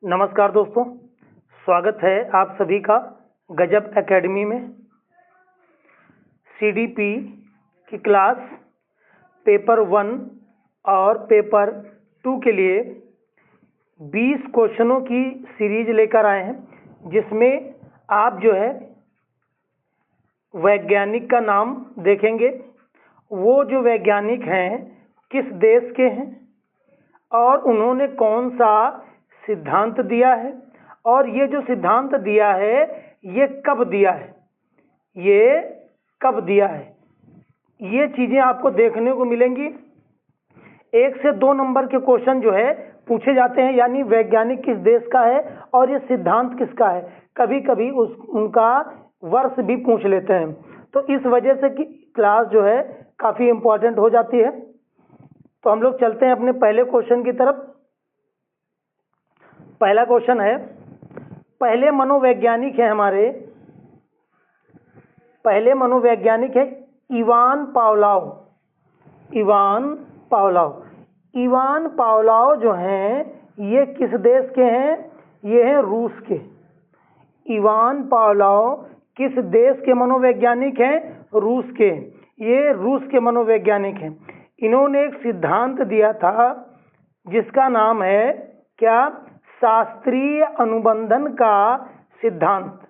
नमस्कार दोस्तों, स्वागत है आप सभी का गजब एकेडमी में। सीडीपी की क्लास पेपर 1 और पेपर 2 के लिए 20 क्वेश्चनों की सीरीज लेकर आए हैं, जिसमें आप वैज्ञानिक का नाम देखेंगे। वो जो वैज्ञानिक हैं किस देश के हैं और उन्होंने कौन सा सिद्धांत दिया है, और ये जो सिद्धांत दिया है ये कब दिया है, ये चीज़ें आपको देखने को मिलेंगी। 1 से 2 नंबर के क्वेश्चन पूछे जाते हैं, यानी वैज्ञानिक किस देश का है और ये सिद्धांत किसका है। कभी कभी उनका वर्ष भी पूछ लेते हैं, तो इस वजह से कि क्लास काफ़ी इम्पोर्टेंट हो जाती है। तो हम लोग चलते हैं अपने पहले क्वेश्चन की तरफ। पहला क्वेश्चन है, पहले मनोवैज्ञानिक है इवान पावलोव जो हैं ये किस देश के हैं? ये हैं रूस के। इवान पावलोव किस देश के मनोवैज्ञानिक हैं? रूस के। ये रूस के मनोवैज्ञानिक हैं। इन्होंने एक सिद्धांत दिया था जिसका नाम है क्या? शास्त्रीय अनुबंधन का सिद्धांत।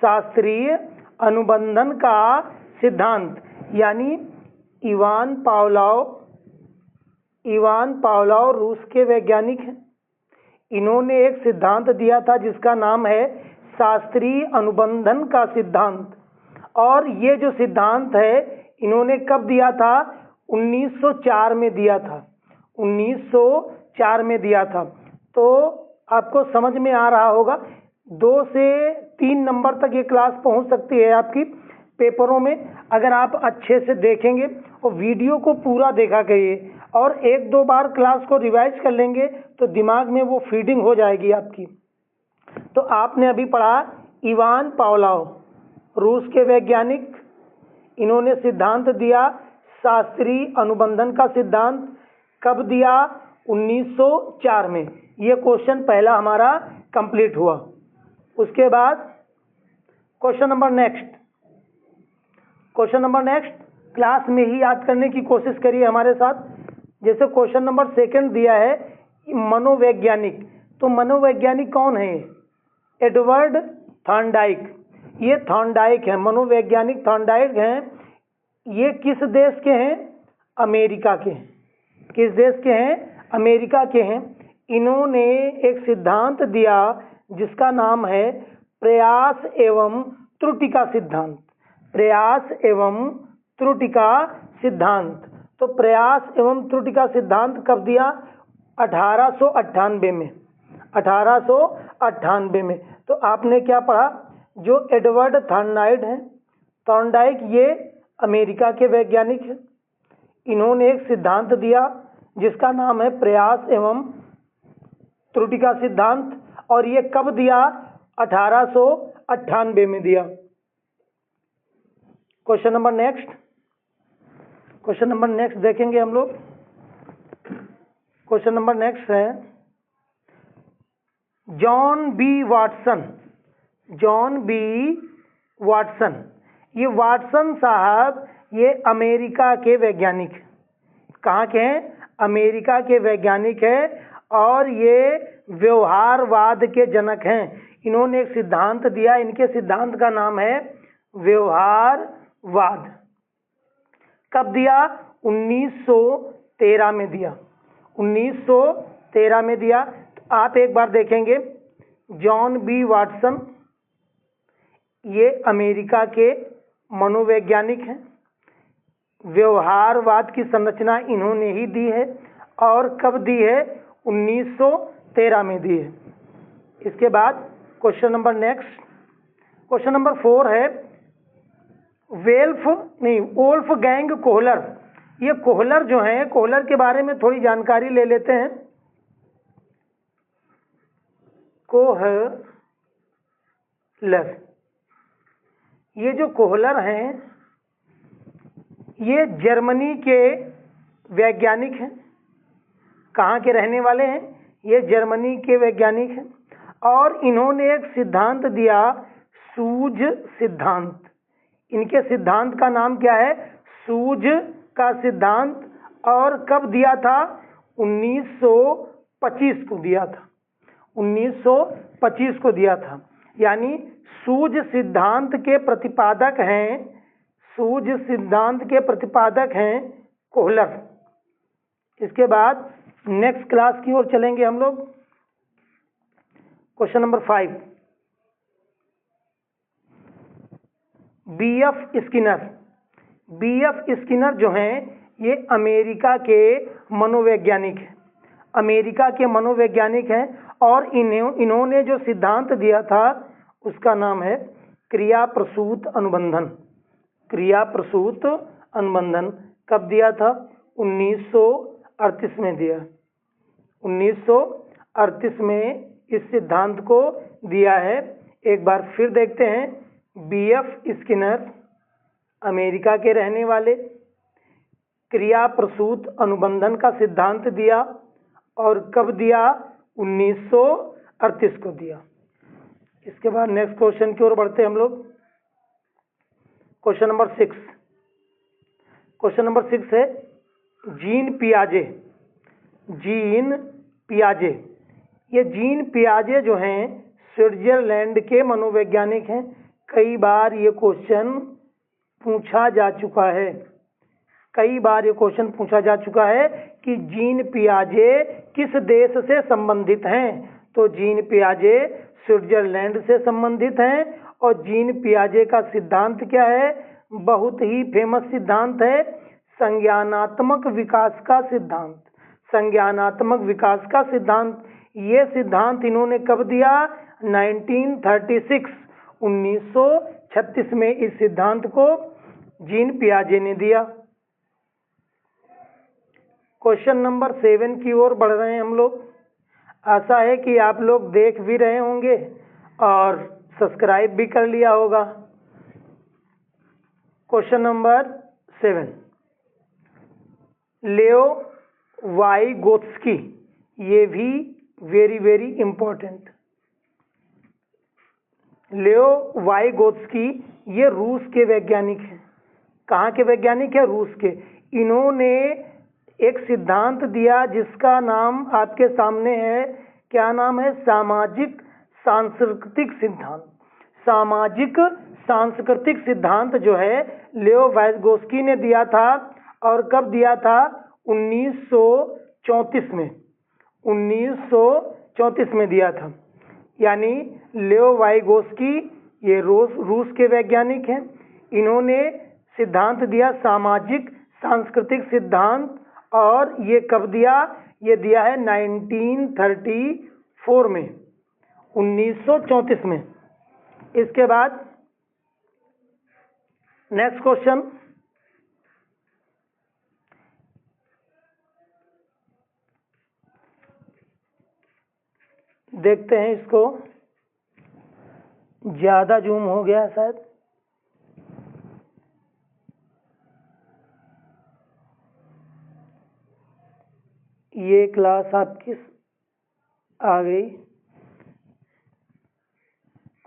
शास्त्रीय अनुबंधन का सिद्धांत, यानी इवान पावलोव रूस के वैज्ञानिक हैं। इन्होंने एक सिद्धांत दिया था जिसका नाम है शास्त्रीय अनुबंधन का सिद्धांत, और ये जो सिद्धांत है इन्होंने कब दिया था? 1904 में दिया था। 1904 में दिया था। तो आपको समझ में आ रहा होगा, 2 से 3 नंबर तक ये क्लास पहुंच सकती है आपकी पेपरों में, अगर आप अच्छे से देखेंगे और वीडियो को पूरा देखा करिए, और 1-2 बार क्लास को रिवाइज कर लेंगे तो दिमाग में वो फीडिंग हो जाएगी आपकी। तो आपने अभी पढ़ा इवान पावलोव, रूस के वैज्ञानिक। इन्होंने सिद्धांत दिया शास्त्रीय अनुबंधन का सिद्धांत। कब दिया? 1904 में। ये क्वेश्चन पहला हमारा कंप्लीट हुआ। उसके बाद क्वेश्चन नंबर नेक्स्ट क्लास में ही याद करने की कोशिश करिए हमारे साथ। जैसे क्वेश्चन नंबर 2 दिया है मनोवैज्ञानिक, तो मनोवैज्ञानिक कौन है? Edward Thorndike. ये थॉर्नडाइक है, मनोवैज्ञानिक थॉर्नडाइक हैं। ये किस देश के हैं? अमेरिका के हैं। किस देश के हैं? अमेरिका के हैं। इन्होंने एक सिद्धांत दिया जिसका नाम है प्रयास एवं त्रुटि का सिद्धांत। प्रयास एवं त्रुटि का सिद्धांत। तो प्रयास एवं त्रुटि का सिद्धांत कब दिया? 1898 में। 1898 में। तो आपने क्या पढ़ा? जो एडवर्ड थॉर्नडाइक ये अमेरिका के वैज्ञानिक हैं। इन्होंने एक सिद्धांत दिया जिसका नाम है प्रयास एवं त्रुटि का सिद्धांत, और ये कब दिया? 1898 में दिया। क्वेश्चन नंबर नेक्स्ट देखेंगे हम लोग। क्वेश्चन नंबर नेक्स्ट है जॉन बी वाटसन। ये वाटसन साहब ये अमेरिका के वैज्ञानिक हैं। कहाँ के हैं? अमेरिका के वैज्ञानिक हैं, और ये व्यवहारवाद के जनक हैं। इन्होंने एक सिद्धांत दिया, इनके सिद्धांत का नाम है व्यवहारवाद। कब दिया? 1913 में दिया। 1913 में दिया। तो आप एक बार देखेंगे, जॉन बी वाटसन ये अमेरिका के मनोवैज्ञानिक हैं। व्यवहारवाद की संरचना इन्होंने ही दी है, और कब दी है? 1913 में दी है। इसके बाद क्वेश्चन नंबर 4 है वोल्फगैंग कोहलर। ये कोहलर जो हैं, कोहलर के बारे में थोड़ी जानकारी ले लेते हैं। कोहलर, ये जो कोहलर हैं ये जर्मनी के वैज्ञानिक हैं। कहाँ के रहने वाले हैं? ये जर्मनी के वैज्ञानिक हैं और इन्होंने एक सिद्धांत दिया, सूझ सिद्धांत। इनके सिद्धांत का नाम क्या है? सूझ का सिद्धांत। और कब दिया था? 1925 को दिया था। 1925 को दिया था। यानी सूझ सिद्धांत के प्रतिपादक हैं, सूझ सिद्धांत के प्रतिपादक हैं कोहलर। इसके बाद नेक्स्ट क्लास की ओर चलेंगे हम लोग। Question number 5, BF Skinner. BF Skinner जो हैं ये अमेरिका के मनोवैज्ञानिक हैं, अमेरिका के मनोवैज्ञानिक हैं और इन्होंने जो सिद्धांत दिया था उसका नाम है क्रिया प्रसूत अनुबंधन। क्रिया प्रसूत अनुबंधन कब दिया था? 1938 में दिया। 1938 में इस सिद्धांत को दिया है। एक बार फिर देखते हैं। बीएफ स्किनर अमेरिका के रहने वाले, क्रिया प्रसूत अनुबंधन का सिद्धांत दिया और कब दिया? 1938 को दिया। इसके बाद नेक्स्ट क्वेश्चन की ओर बढ़ते हैं हम लोग। Question number 6। क्वेश्चन नंबर 6 है जीन पियाजे। जीन पियाजे, ये जीन पियाजे जो हैं स्विट्जरलैंड के मनोवैज्ञानिक हैं। कई बार ये क्वेश्चन पूछा जा चुका है, कई बार ये क्वेश्चन पूछा जा चुका है कि जीन पियाजे किस देश से संबंधित हैं। तो जीन पियाजे स्विट्जरलैंड से संबंधित हैं और जीन पियाजे का सिद्धांत क्या है? बहुत ही फेमस सिद्धांत है, संज्ञानात्मक विकास का सिद्धांत। संज्ञानात्मक विकास का सिद्धांत। ये सिद्धांत इन्होंने कब दिया? 1936, 1936 में इस सिद्धांत को जीन पियाजे ने दिया। क्वेश्चन नंबर 7 की ओर बढ़ रहे हैं हम लोग। आशा है कि आप लोग देख भी रहे होंगे और सब्सक्राइब भी कर लिया होगा। क्वेश्चन नंबर 7, लेओ वाइगोत्स्की। ये भी वेरी वेरी इंपॉर्टेंट। लेओ वाइगोत्स्की ये रूस के वैज्ञानिक हैं। कहाँ के वैज्ञानिक है? रूस के। इन्होंने एक सिद्धांत दिया जिसका नाम आपके सामने है। क्या नाम है? सामाजिक सांस्कृतिक सिद्धांत। सामाजिक सांस्कृतिक सिद्धांत जो है लेओ वाइगोत्स्की ने दिया था और कब दिया था? 1934 में। 1934 में दिया था। यानी लेओ वाइगोत्स्की ये रूस के वैज्ञानिक हैं। इन्होंने सिद्धांत दिया सामाजिक सांस्कृतिक सिद्धांत और ये कब दिया? ये दिया है 1934 में, 1934 में। इसके बाद नेक्स्ट क्वेश्चन, देखते हैं इसको। ज्यादा जूम हो गया शायद। ये क्लास आपकी आ गई।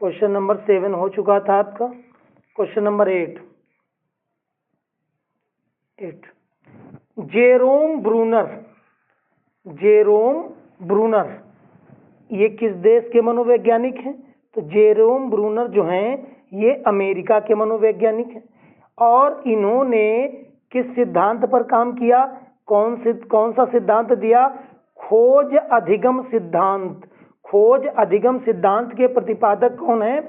क्वेश्चन नंबर 7 हो चुका था आपका। Question number 8। Jerome Bruner. Jerome Bruner ये किस देश के मनोवैज्ञानिक हैं? तो जेरोम ब्रूनर जो हैं ये अमेरिका के मनोवैज्ञानिक हैं और इन्होंने किस सिद्धांत पर काम किया? कौन सा सिद्धांत दिया? खोज अधिगम सिद्धांत। खोज अधिगम सिद्धांत के प्रतिपादक कौन है?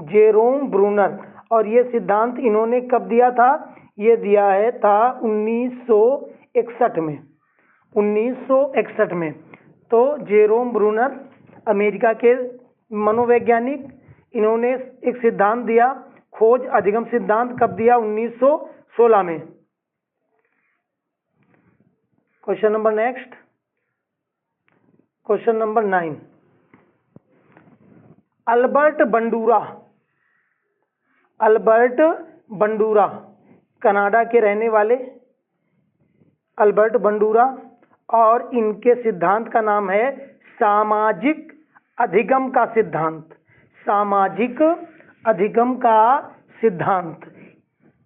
Jerome Bruner. और ये सिद्धांत इन्होंने कब दिया था? ये दिया है था 1961 में। 1961 में। तो जेरोम ब्रूनर अमेरिका के मनोवैज्ञानिक, इन्होंने एक सिद्धांत दिया खोज अधिगम सिद्धांत। कब दिया? 1916 में। Question number next. Question number 9, Albert Bandura. Albert Bandura Canada के रहने वाले अल्बर्ट बंडूरा और इनके सिद्धांत का नाम है सामाजिक अधिगम का सिद्धांत। सामाजिक अधिगम का सिद्धांत।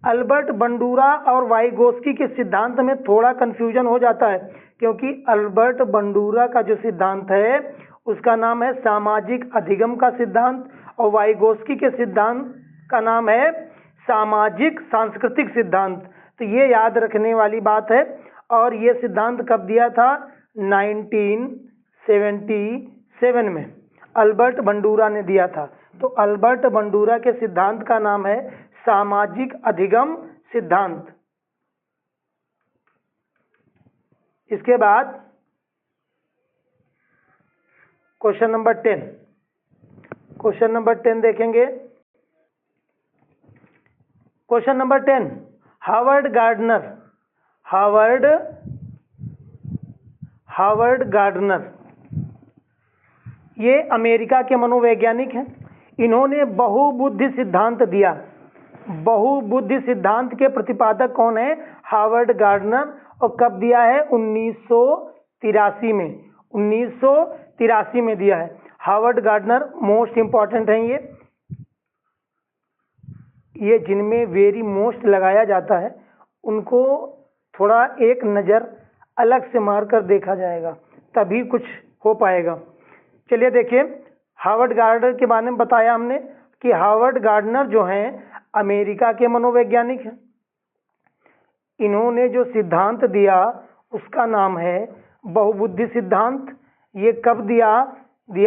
अल्बर्ट बंडूरा और वाइगोस्की के सिद्धांत में थोड़ा कंफ्यूजन हो जाता है, क्योंकि अल्बर्ट बंडूरा का जो सिद्धांत है उसका नाम है सामाजिक अधिगम का सिद्धांत और वाइगोस्की के सिद्धांत का नाम है सामाजिक सांस्कृतिक सिद्धांत। तो ये याद रखने वाली बात है। और ये सिद्धांत कब दिया था? 1977 में अल्बर्ट बंडूरा ने दिया था। तो अल्बर्ट बंडूरा के सिद्धांत का नाम है सामाजिक अधिगम सिद्धांत। इसके बाद क्वेश्चन नंबर 10। क्वेश्चन नंबर 10 देखेंगे। क्वेश्चन नंबर 10, हावर्ड गार्डनर ये अमेरिका के मनोवैज्ञानिक हैं। इन्होंने बहुबुद्धि सिद्धांत दिया। बहुबुद्धि सिद्धांत के प्रतिपादक कौन है? Howard Gardner. और कब दिया है? 1983 में। 1983 में दिया है। हावर्ड गार्डनर मोस्ट इंपॉर्टेंट हैं ये जिनमें वेरी मोस्ट लगाया जाता है उनको थोड़ा एक नज़र अलग से मारकर देखा जाएगा, तभी कुछ हो पाएगा। चलिए देखिए, हावर्ड गार्डनर के बारे में बताया हमने कि हावर्ड गार्डनर जो हैं अमेरिका के मनोवैज्ञानिक हैं। इन्होंने जो सिद्धांत दिया उसका नाम है बहुबुद्धि सिद्धांत। ये कब दिया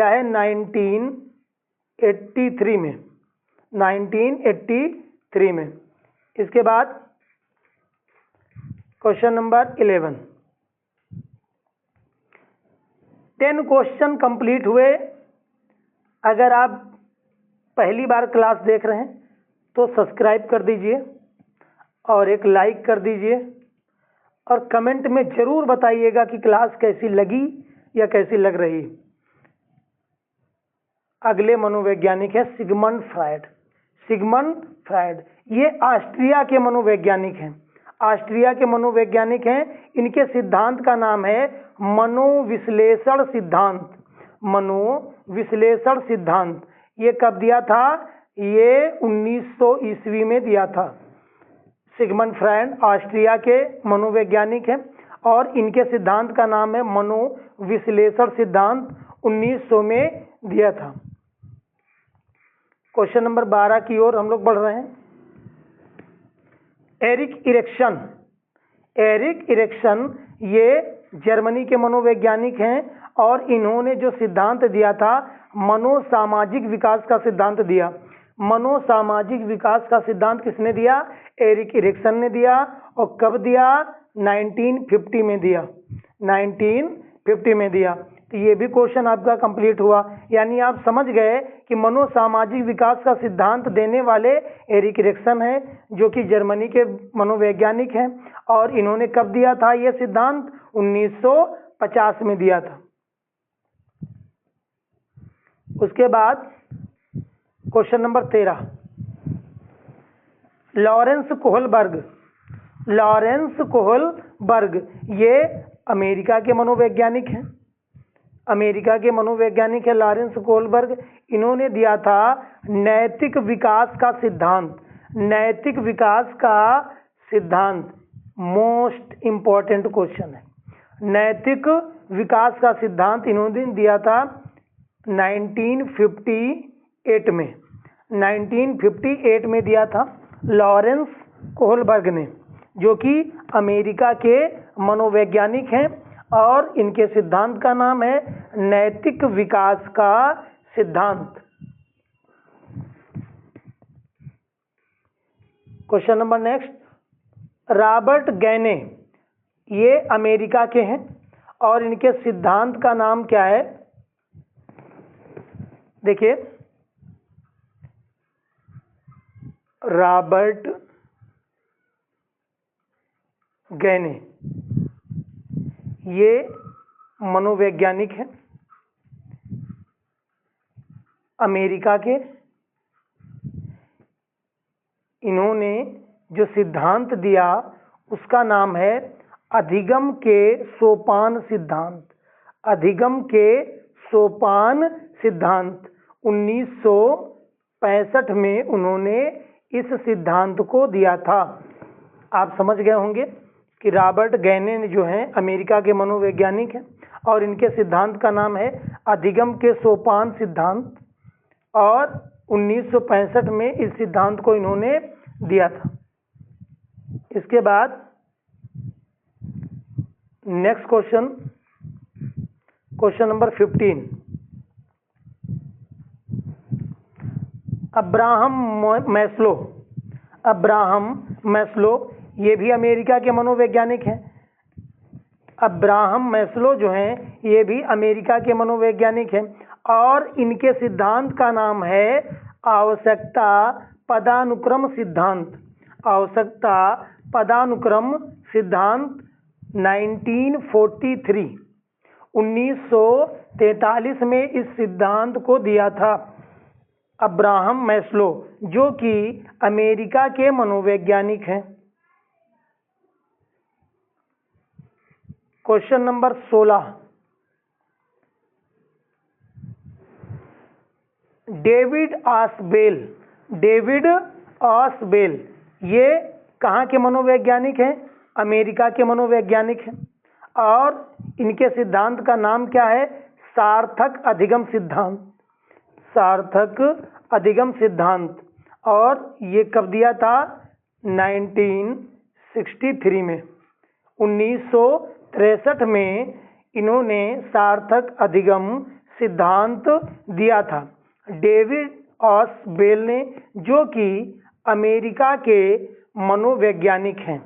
है? 1983 में। 1983 में। इसके बाद क्वेश्चन नंबर 11। 10 क्वेश्चन कंप्लीट हुए। अगर आप पहली बार क्लास देख रहे हैं तो सब्सक्राइब कर दीजिए और एक लाइक कर दीजिए और कमेंट में ज़रूर बताइएगा कि क्लास कैसी लगी या कैसी लग रही। अगले मनोवैज्ञानिक है सिगमंड फ्रायड। सिगमंड फ्रायड ये ऑस्ट्रिया के मनोवैज्ञानिक हैं। ऑस्ट्रिया के मनोवैज्ञानिक हैं। इनके सिद्धांत का नाम है मनोविश्लेषण सिद्धांत। मनोविश्लेषण सिद्धांत। ये कब दिया था? ये 1900 ईस्वी में दिया था। सिगमंड फ्रायड ऑस्ट्रिया के मनोवैज्ञानिक हैं और इनके सिद्धांत का नाम है मनोविश्लेषण सिद्धांत। 1900 में दिया था। क्वेश्चन नंबर 12 की ओर हम लोग बढ़ रहे हैं। एरिक इरेक्शन ये जर्मनी के मनोवैज्ञानिक हैं और इन्होंने जो सिद्धांत दिया था मनोसामाजिक विकास का सिद्धांत दिया। मनोसामाजिक विकास का सिद्धांत किसने दिया? एरिक इरेक्शन ने दिया। और कब दिया? 1950 में दिया। 1950 में दिया। तो ये भी क्वेश्चन आपका कंप्लीट हुआ। यानी आप समझ गए कि मनोसामाजिक विकास का सिद्धांत देने वाले एरिक इरेक्शन हैं, जो कि जर्मनी के मनोवैज्ञानिक हैं। और इन्होंने कब दिया था ये सिद्धांत? 1950 में दिया था। उसके बाद क्वेश्चन नंबर 13, लॉरेंस कोहलबर्ग ये अमेरिका के मनोवैज्ञानिक हैं। अमेरिका के मनोवैज्ञानिक है लॉरेंस कोहलबर्ग। इन्होंने दिया था नैतिक विकास का सिद्धांत। नैतिक विकास का सिद्धांत मोस्ट इंपॉर्टेंट क्वेश्चन है। नैतिक विकास का सिद्धांत इन्होंने दिया था 1958 में। 1958 में दिया था लॉरेंस कोहलबर्ग ने, जो कि अमेरिका के मनोवैज्ञानिक हैं और इनके सिद्धांत का नाम है नैतिक विकास का सिद्धांत। क्वेश्चन नंबर नेक्स्ट, रॉबर्ट गैने ये अमेरिका के हैं और इनके सिद्धांत का नाम क्या है? देखिए, रॉबर्ट गैने ये मनोवैज्ञानिक हैं अमेरिका के। इन्होंने जो सिद्धांत दिया उसका नाम है अधिगम के सोपान सिद्धांत। अधिगम के सोपान सिद्धांत। 1965 में उन्होंने इस सिद्धांत को दिया था। आप समझ गए होंगे कि रॉबर्ट गैने जो हैं अमेरिका के मनोवैज्ञानिक हैं और इनके सिद्धांत का नाम है अधिगम के सोपान सिद्धांत, और 1965 में इस सिद्धांत को इन्होंने दिया था। इसके बाद next question, question number 15। Abraham Maslow ये भी अमेरिका के मनोवैज्ञानिक हैं। अब्राहम मैस्लो जो हैं ये भी अमेरिका के मनोवैज्ञानिक हैं और इनके सिद्धांत का नाम है आवश्यकता पदानुक्रम सिद्धांत। आवश्यकता पदानुक्रम सिद्धांत 1943 में इस सिद्धांत को दिया था अब्राहम मैस्लो, जो कि अमेरिका के मनोवैज्ञानिक हैं। Question number 16। डेविड ऑसबेल ये कहाँ के मनोवैज्ञानिक हैं? अमेरिका के मनोवैज्ञानिक हैं और इनके सिद्धांत का नाम क्या है? सार्थक अधिगम सिद्धांत। सार्थक अधिगम सिद्धांत। और ये कब दिया था? 1963 में। 1963 में इन्होंने सार्थक अधिगम सिद्धांत दिया था डेविड ऑसबेल ने, जो कि अमेरिका के मनोवैज्ञानिक हैं।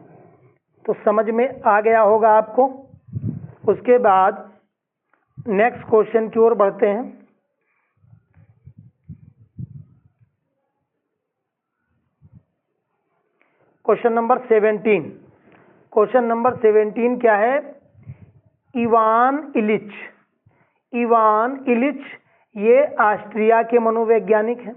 तो समझ में आ गया होगा आपको। उसके बाद नेक्स्ट क्वेश्चन की ओर बढ़ते हैं। Question number 17। क्वेश्चन नंबर 17 क्या है? इवान इलिच ये ऑस्ट्रिया के मनोवैज्ञानिक हैं।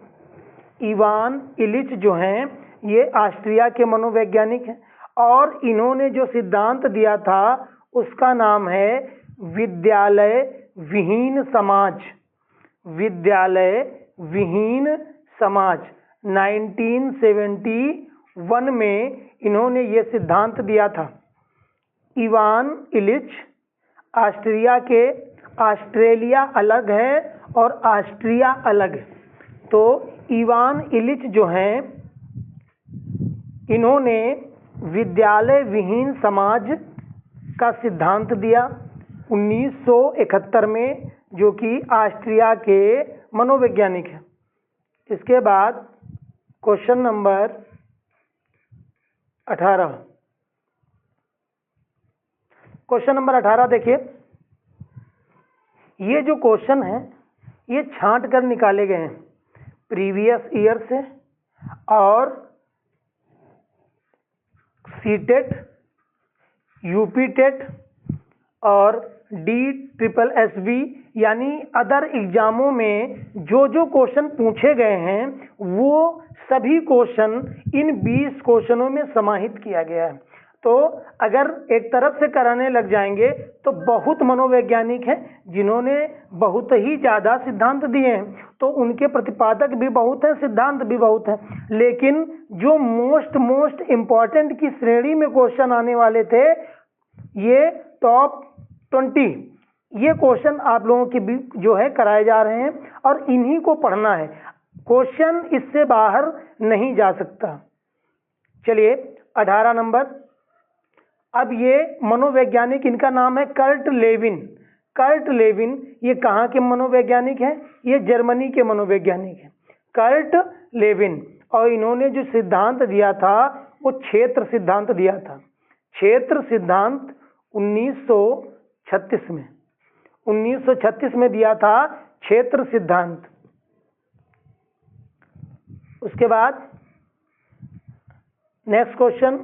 इवान इलिच जो हैं ये ऑस्ट्रिया के मनोवैज्ञानिक हैं और इन्होंने जो सिद्धांत दिया था उसका नाम है विद्यालय विहीन समाज। विद्यालय विहीन समाज। 1971 में इन्होंने ये सिद्धांत दिया था। इवान इलिच ऑस्ट्रिया के, ऑस्ट्रेलिया अलग है और ऑस्ट्रिया अलग है। तो इवान इलिच जो हैं इन्होंने विद्यालय विहीन समाज का सिद्धांत दिया 1971 में, जो कि ऑस्ट्रिया के मनोवैज्ञानिक हैं। इसके बाद क्वेश्चन नंबर 18। क्वेश्चन नंबर 18 देखिए। ये जो क्वेश्चन है ये छांट कर निकाले गए हैं प्रीवियस ईयर से और सीटेट, यूपी टेट और DSSB यानी अदर एग्जामों में जो क्वेश्चन पूछे गए हैं वो सभी क्वेश्चन इन 20 क्वेश्चनों में समाहित किया गया है। तो अगर एक तरफ से कराने लग जाएंगे तो बहुत मनोवैज्ञानिक हैं जिन्होंने बहुत ही ज़्यादा सिद्धांत दिए हैं, तो उनके प्रतिपादक भी बहुत हैं, सिद्धांत भी बहुत हैं। लेकिन जो मोस्ट इम्पॉर्टेंट की श्रेणी में क्वेश्चन आने वाले थे, ये टॉप 20 ये क्वेश्चन आप लोगों के भी जो है कराए जा रहे हैं और इन्हीं को पढ़ना है। क्वेश्चन इससे बाहर नहीं जा सकता। चलिए 18 नंबर। अब ये मनोवैज्ञानिक, इनका नाम है कर्ट लेविन। कर्ट लेविन ये कहाँ के मनोवैज्ञानिक हैं? ये जर्मनी के मनोवैज्ञानिक हैं, कर्ट लेविन। और इन्होंने जो सिद्धांत दिया था वो क्षेत्र सिद्धांत दिया था। क्षेत्र सिद्धांत 1936 में दिया था क्षेत्र सिद्धांत। उसके बाद नेक्स्ट क्वेश्चन।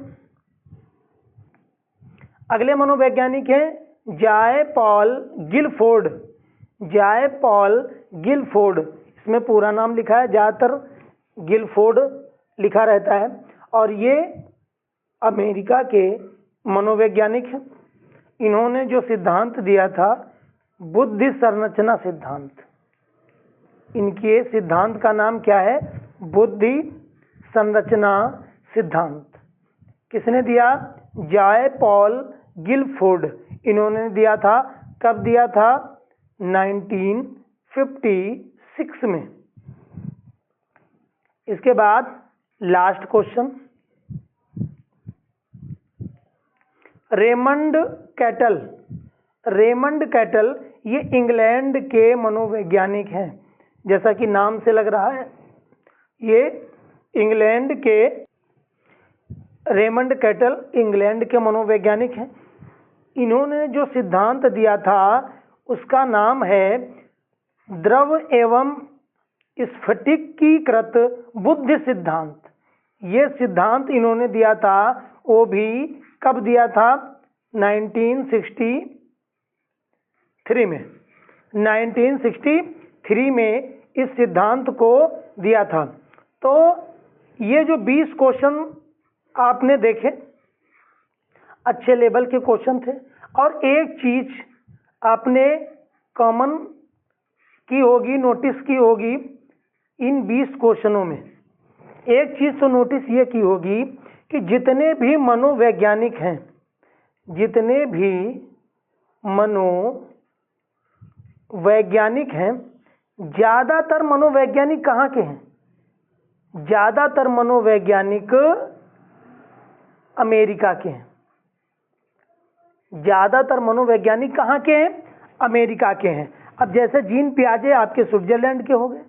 अगले मनोवैज्ञानिक हैं जाय पॉल गिलफोर्ड। जाय पॉल गिलफोर्ड, इसमें पूरा नाम लिखा है, ज़्यादातर गिलफोर्ड लिखा रहता है और ये अमेरिका के मनोवैज्ञानिक हैं। इन्होंने जो सिद्धांत दिया था बुद्धि संरचना सिद्धांत। इनके सिद्धांत का नाम क्या है? बुद्धि संरचना सिद्धांत। किसने दिया? Joy Paul Guilford. इन्होंने दिया था। कब दिया था? 1956 में। इसके बाद last question, Raymond cattle. Raymond cattle ये इंग्लैंड के मनोवैज्ञानिक हैं, जैसा कि नाम से लग रहा है। ये इंग्लैंड के रेमंड कैटल इंग्लैंड के मनोवैज्ञानिक हैं। इन्होंने जो सिद्धांत दिया था उसका नाम है द्रव एवं स्फटिकीकृत बुद्धि सिद्धांत। ये सिद्धांत इन्होंने दिया था, वो भी कब दिया था? 1963 में। 1963 में इस सिद्धांत को दिया था। तो ये जो 20 क्वेश्चन आपने देखे, अच्छे लेवल के क्वेश्चन थे। और एक चीज आपने कॉमन की होगी, नोटिस की होगी इन 20 क्वेश्चनों में। एक चीज तो नोटिस ये की होगी कि जितने भी मनोवैज्ञानिक हैं, जितने भी मनोवैज्ञानिक हैं, ज्यादातर मनोवैज्ञानिक कहाँ के हैं? ज्यादातर मनोवैज्ञानिक अमेरिका के हैं। ज्यादातर मनोवैज्ञानिक कहाँ के हैं? अमेरिका के हैं। अब जैसे जीन पियाजे आपके स्विट्जरलैंड के हो गए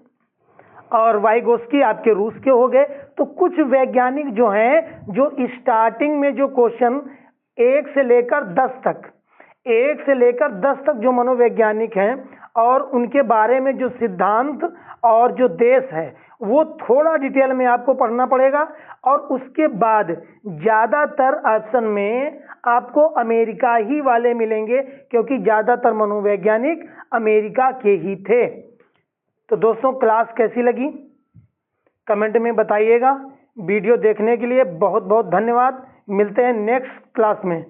और वाइगोस्की आपके रूस के हो गए, तो कुछ वैज्ञानिक जो हैं, जो स्टार्टिंग में जो क्वेश्चन 1 से लेकर 10 तक जो मनोवैज्ञानिक हैं और उनके बारे में जो सिद्धांत और जो देश है वो थोड़ा डिटेल में आपको पढ़ना पड़ेगा। और उसके बाद ज़्यादातर ऑप्शन में आपको अमेरिका ही वाले मिलेंगे, क्योंकि ज़्यादातर मनोवैज्ञानिक अमेरिका के ही थे। तो दोस्तों, क्लास कैसी लगी कमेंट में बताइएगा। वीडियो देखने के लिए बहुत बहुत धन्यवाद। मिलते हैं नेक्स्ट क्लास में।